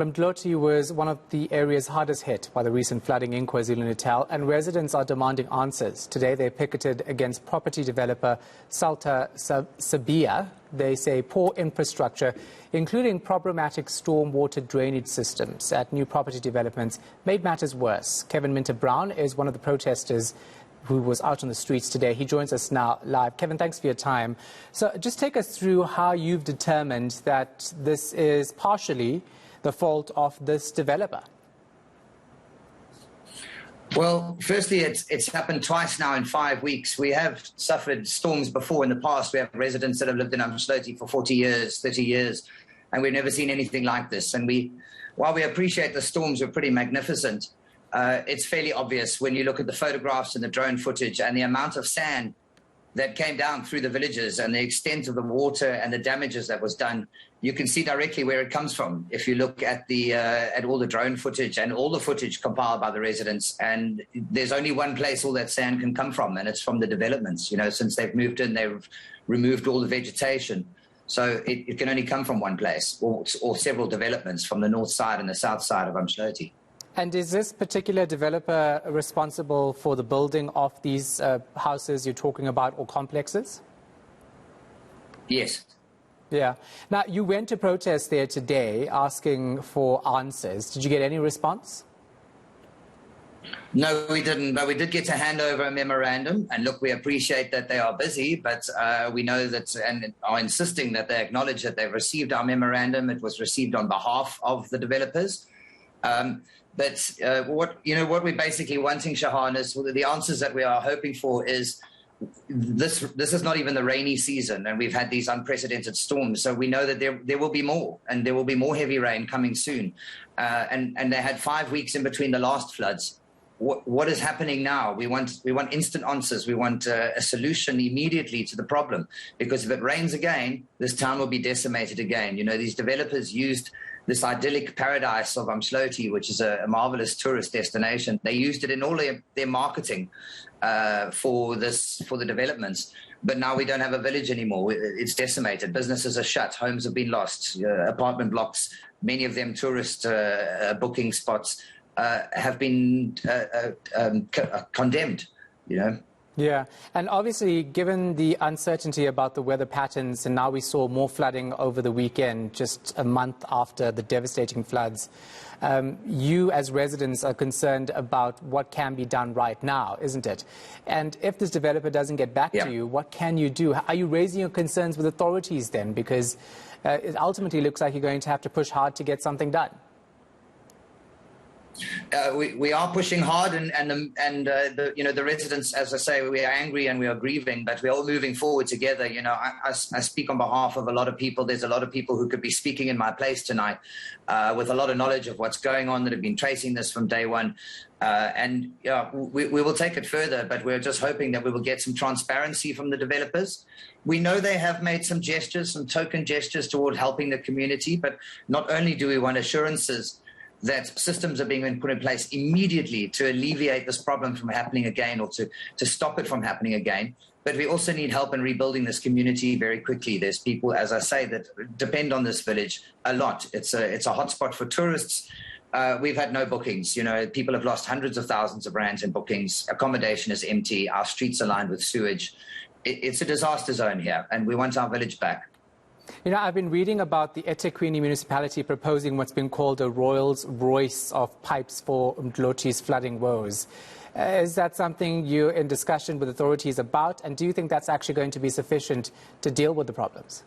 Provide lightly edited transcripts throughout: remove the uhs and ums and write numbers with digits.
Umdloti was one of the areas hardest hit by the recent flooding in KwaZulu-Natal, and residents are demanding answers. Today they picketed against property developer Salta Sabia. They say poor infrastructure, including problematic stormwater drainage systems at new property developments, made matters worse. Kevin Minter-Brown is one of the protesters who was out on the streets today. He joins us now live. Kevin, thanks for your time. So just take us through how you've determined that this is partially the fault of this developer. Well, firstly, it's happened twice now in 5 weeks. We have suffered storms before in the past. We have residents that have lived in Umdloti for 40 years, 30 years, and we've never seen anything like this. And while we appreciate the storms were pretty magnificent, it's fairly obvious when you look at the photographs and the drone footage and the amount of sand that came down through the villages and the extent of the water and the damages that was done. You can see directly where it comes from if you look at at all the drone footage and all the footage compiled by the residents. And there's only one place all that sand can come from, and it's from the developments. You know, since they've moved in, they've removed all the vegetation. So it can only come from one place or several developments from the north side and the south side of Umdloti. And is this particular developer responsible for the building of these houses you're talking about, or complexes? Yes. Yeah. Now, you went to protest there today asking for answers. Did you get any response? No, we didn't, but we did get to hand over a memorandum. And look, we appreciate that they are busy, but we know that and are insisting that they acknowledge that they've received our memorandum. It was received on behalf of the developers. But what we're basically wanting, Shahan, is the answers that we are hoping for is this is not even the rainy season, and we've had these unprecedented storms. So we know that there will be more, and there will be more heavy rain coming soon. And they had 5 weeks in between the last floods. What is happening now? We want instant answers. We want a solution immediately to the problem, because if it rains again, this town will be decimated again. You know, these developers used this idyllic paradise of Umdloti, which is a marvelous tourist destination. They used it in all their marketing for the developments. But now we don't have a village anymore. It's decimated. Businesses are shut. Homes have been lost. Apartment blocks, many of them tourist booking spots, have been condemned, you know. Yeah, and obviously, given the uncertainty about the weather patterns, and now we saw more flooding over the weekend, just a month after the devastating floods, you as residents are concerned about what can be done right now, isn't it? And if this developer doesn't get back to you, what can you do? Are you raising your concerns with authorities then? Because it ultimately looks like you're going to have to push hard to get something done. We are pushing hard, and the residents, as I say, we are angry and we are grieving, but we're all moving forward together. You know, I speak on behalf of a lot of people. There's a lot of people who could be speaking in my place tonight with a lot of knowledge of what's going on, that have been tracing this from day one. We will take it further, but we're just hoping that we will get some transparency from the developers. We know they have made some gestures, some token gestures toward helping the community, but not only do we want assurances that systems are being put in place immediately to alleviate this problem from happening again, or to stop it from happening again, but we also need help in rebuilding this community very quickly. There's people, as I say, that depend on this village a lot. It's a hotspot for tourists. We've had no bookings. You know, people have lost hundreds of thousands of rands in bookings. Accommodation is empty. Our streets are lined with sewage. It's a disaster zone here, and we want our village back. You know, I've been reading about the eThekwini municipality proposing what's been called a Rolls Royce of pipes for Umdloti's flooding woes. Is that something you're in discussion with authorities about? And do you think that's actually going to be sufficient to deal with the problems?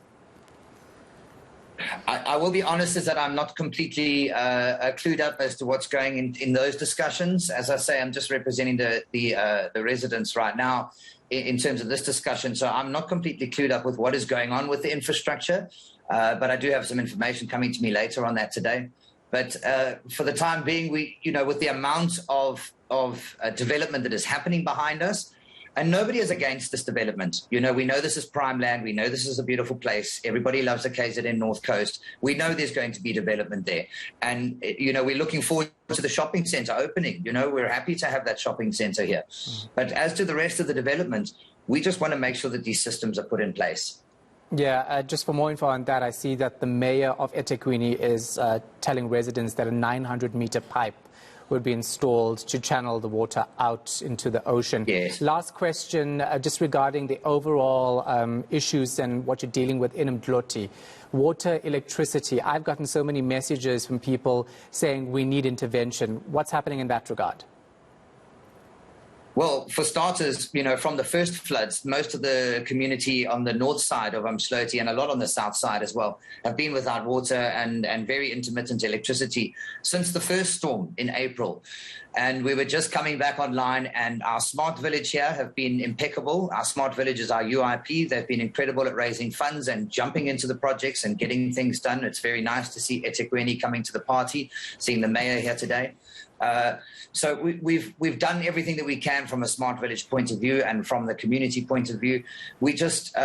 I will be honest, is that I'm not completely clued up as to what's going in those discussions. As I say, I'm just representing the residents right now in terms of this discussion. So I'm not completely clued up with what is going on with the infrastructure, but I do have some information coming to me later on that today. But for the time being, with the amount of development that is happening behind us, and nobody is against this development. You know, we know this is prime land. We know this is a beautiful place. Everybody loves the KZN North Coast. We know there's going to be development there. And, we're looking forward to the shopping centre opening. You know, we're happy to have that shopping centre here. But as to the rest of the development, we just want to make sure that these systems are put in place. Yeah, just for more info on that, I see that the mayor of eThekwini is telling residents that a 900-meter pipe would be installed to channel the water out into the ocean. Yes. Last question, just regarding the overall issues and what you're dealing with in Umdloti. Water, electricity. I've gotten so many messages from people saying we need intervention. What's happening in that regard? Well, for starters, from the first floods, most of the community on the north side of Umdloti and a lot on the south side as well have been without water and very intermittent electricity since the first storm in April. And we were just coming back online, and our smart village here have been impeccable. Our smart village is our UIP. They've been incredible at raising funds and jumping into the projects and getting things done. It's very nice to see eThekwini coming to the party, seeing the mayor here today. So we've done everything that we can from a smart village point of view and from the community point of view. We just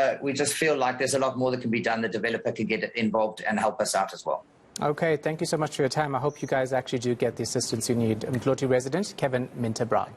feel like there's a lot more that can be done. The developer can get involved and help us out as well. Okay, thank you so much for your time. I hope you guys actually do get the assistance you need. Umdloti resident Kevin Minter-Brown.